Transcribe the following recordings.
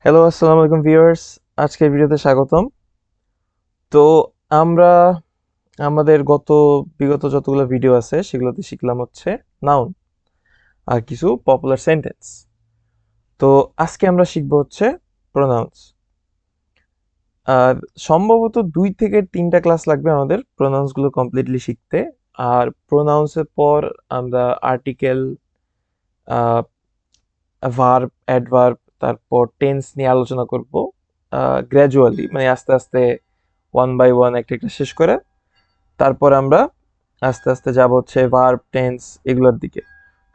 Hello, আসসালামু আলাইকুম viewers. আজকের ভিডিওতে স্বাগতম। তো আমরা আমাদের বিগত যতগুলো ভিডিও আছে সেগুলোতে শিখলাম হচ্ছে নাউন আর কিছু পপুলার সেন্টেন্স। তো আজকে আমরা শিখবো হচ্ছে প্রোনাউন্স। আর সম্ভবত 2 থেকে 3টা ক্লাস লাগবে আমাদের প্রোনাউন্স গুলো কমপ্লিটলি শিখতে। আর প্রোনাউন্সের পর আমরা আর্টিকেল, ভার্ব, অ্যাডভার্ব, তারপর টেন্স নিয়ে আলোচনা করব গ্র্যাজুয়ালি, মানে আস্তে আস্তে ওয়ান বাই ওয়ান একটা একটা শেষ করে তারপর আমরা আস্তে আস্তে যাব হচ্ছে ভার্ব, টেন্স এগুলোর দিকে।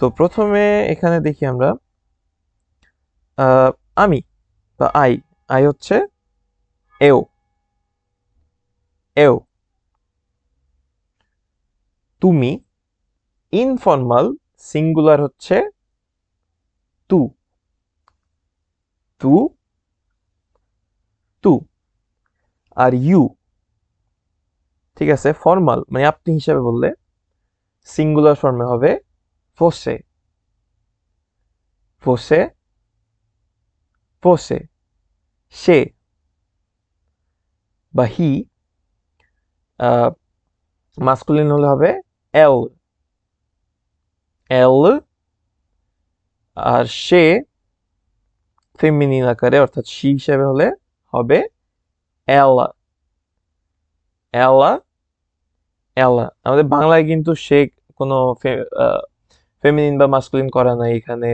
তো প্রথমে এখানে দেখি আমরা আমি বা আই। আই হচ্ছে এও। এও। তুমি ইনফর্মাল সিঙ্গুলার হচ্ছে তু। তু। তু। আর ইউ, ঠিক আছে, ফর্মাল মানে আপনি হিসাবে বললে সিঙ্গুলার ফর্মে হবে ফোসে। ফোসে। ফোসে। সে বা হি মাস্কুলিন হলে হবে এল। এল। আর সে ফেমিনিন আকারে অর্থাৎ সি হিসেবে হলে হবে এলা। এলা। এলা। আমাদের বাংলায় কিন্তু সে কোনো ফেমিনিন বা মাস্কুলিন করা নাই এখানে।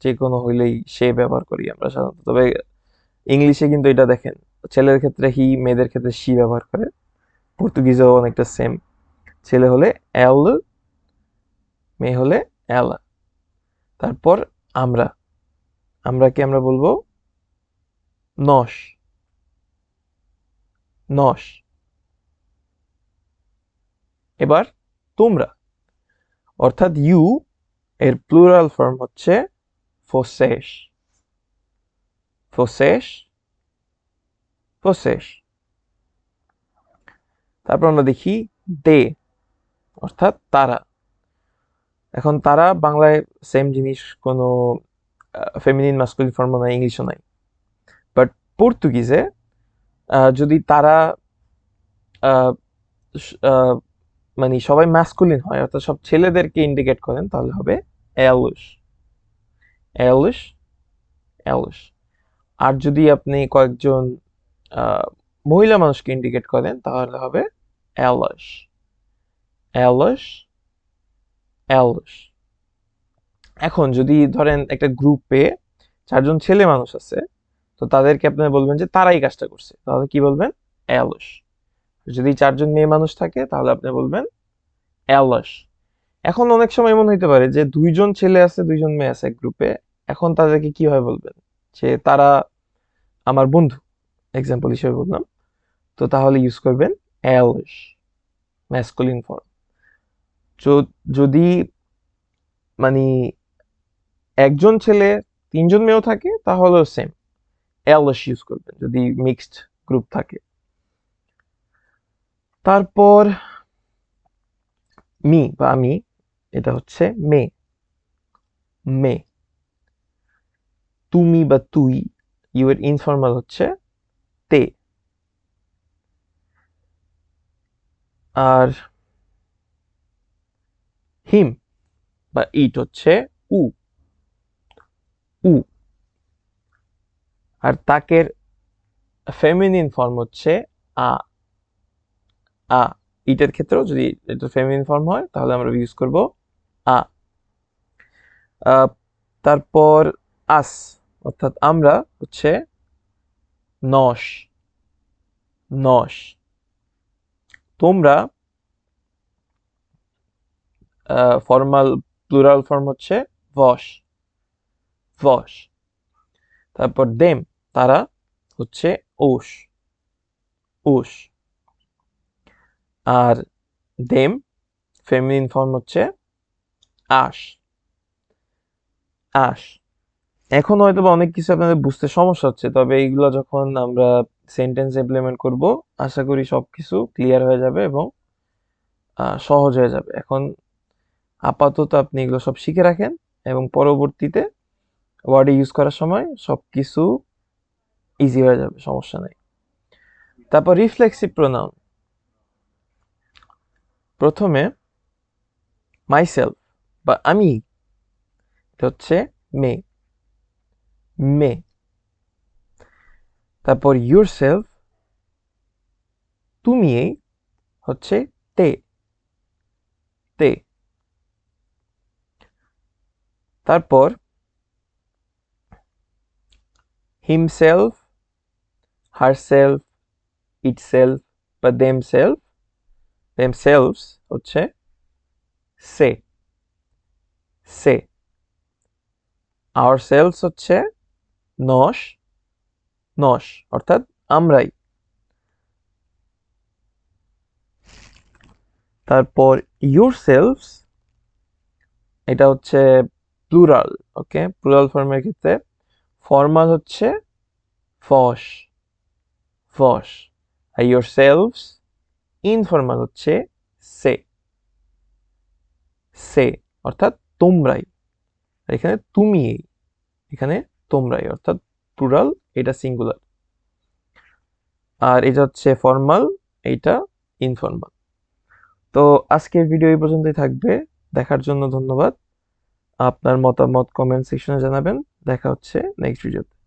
যে কোনো হইলেই সে ব্যবহার করি আমরা সাধারণত। তবে ইংলিশে কিন্তু এটা দেখেন, ছেলের ক্ষেত্রে হি, মেয়েদের ক্ষেত্রে সি ব্যবহার করে। পর্তুগিজেও অনেকটা সেম। ছেলে হলে এল, মেয়ে হলে এলা। তারপর আমরা। আমরা কি আমরা বলবো নস। নস। এবার তোমরা, অর্থাৎ ইউ এর প্লুরাল ফর্ম হচ্ছে ফোসেস। ফোসেস। ফোসেস। তারপর আমরা দেখি দে, অর্থাৎ তারা। এখন তারা বাংলায় সেম জিনিস, কোনো ফেমিনিন মাস্কুলিন ফর্মও নাই, ইংলিশও নাই। বাট পর্তুগিজে যদি তারা আহ, আহ, মানে সবাই ম্যাসকুলিন হয় অর্থাৎ সব ছেলেদেরকে ইন্ডিকেট করেন তাহলে হবে এলুস। এলুস। এলুস। আর যদি আপনি কয়েকজন আহ, মহিলা মানুষকে ইন্ডিকেট করেন তাহলে হবে এলাস। এলাস। এলাস। এখন যদি ধরেন একটা গ্রুপে 4জন ছেলে মানুষ আছে, তো তাদেরকে আপনি বলবেন যে তারাই কাজটা করছে, তাহলে কি বলবেন? এলাস। যদি 4জন মেয়ে মানুষ থাকে তাহলে আপনি বলবেন এলাস। এখন অনেক সময় এমন হইতে পারে যে 2জন ছেলে আছে 2জন মেয়ে আছে এক গ্রুপে। এখন তাদেরকে কিভাবে বলবেন? যে তারা আমার বন্ধু, এক্সাম্পল হিসেবে বললাম। তো তাহলে ইউজ করবেন এলাস, ম্যাসকুলিন ফর্ম। যদি মানে একজন ছেলে 3জন মেয়েও থাকে তাহলেও সেম এলাস ইউজ করবেন যদি মিক্সড গ্রুপ থাকে। তারপর মি বা আমি, এটা হচ্ছে মে। মে। তুমি বা তুই, ইউ এর ইনফর্মাল হচ্ছে তে। আর হিম বা ইট হচ্ছে উ। উ। আর তাকের ফেমিনিন ফর্ম হচ্ছে আ। আ। ইটের ক্ষেত্রেও যদি এটা ফেমিনিন ফর্ম হয় তাহলে আমরা ইউজ করব আ। আহ, তারপর আস, অর্থাৎ আমরা হচ্ছে নস। নস। তোমরা ফর্মাল প্লুরাল ফর্ম হচ্ছে ভস। ভস। তারপর দেম, তারা হচ্ছে ওস। ওস। আর দেম ফেমিনিন ফর্ম হচ্ছে আস। আস। এখন হয়তো বা অনেক কিছু আপনাদের বুঝতে সমস্যা হচ্ছে, তবে এইগুলো যখন আমরা সেন্টেন্স ইমপ্লিমেন্ট করব আশা করি সবকিছু ক্লিয়ার হয়ে যাবে এবং সহজ হয়ে যাবে। এখন আপাতত আপনি এগুলো সব শিখে রাখেন এবং পরবর্তীতে ওয়ার্ডে ইউজ করার সময় সবকিছু ইজি হয়ে যাবে, সমস্যা নেই। তারপর রিফ্লেক্সিভ প্রোনাউন, প্রথমে মাইসেলফ বা আমি, এটা হচ্ছে মে, মে। তারপর ইউর সেলফ, তুমি, হচ্ছে তে, তে। তারপর হিমসেলফ, হারসেলফ, ইটসেলফ বা দেমসেলফ, দেমসেলভস হচ্ছে সে, সে। আওয়ারসেলভস হচ্ছে নস, নস, অর্থাৎ আমরাই। তারপর ইউরসেলভস, এটা হচ্ছে প্লুরাল, ওকে। প্লুরাল ফর্মের ক্ষেত্রে ফর্মাল হচ্ছে ফস, ফস। আর ইউরসেলভস ইনফর্মাল হচ্ছে সে, সে, অর্থাৎ তোমরাই। এখানে তুমি, এখানে তোমরাই, অর্থাৎ প্লুরাল, এটা সিঙ্গুলার। আর এটা হচ্ছে ফর্মাল, এইটা ইনফর্মাল। তো আজকের ভিডিও এই পর্যন্তই থাকবে। দেখার জন্য ধন্যবাদ। আপনার মতামত কমেন্ট সেকশনে জানাবেন। দেখা হচ্ছে নেক্সট ভিডিওতে।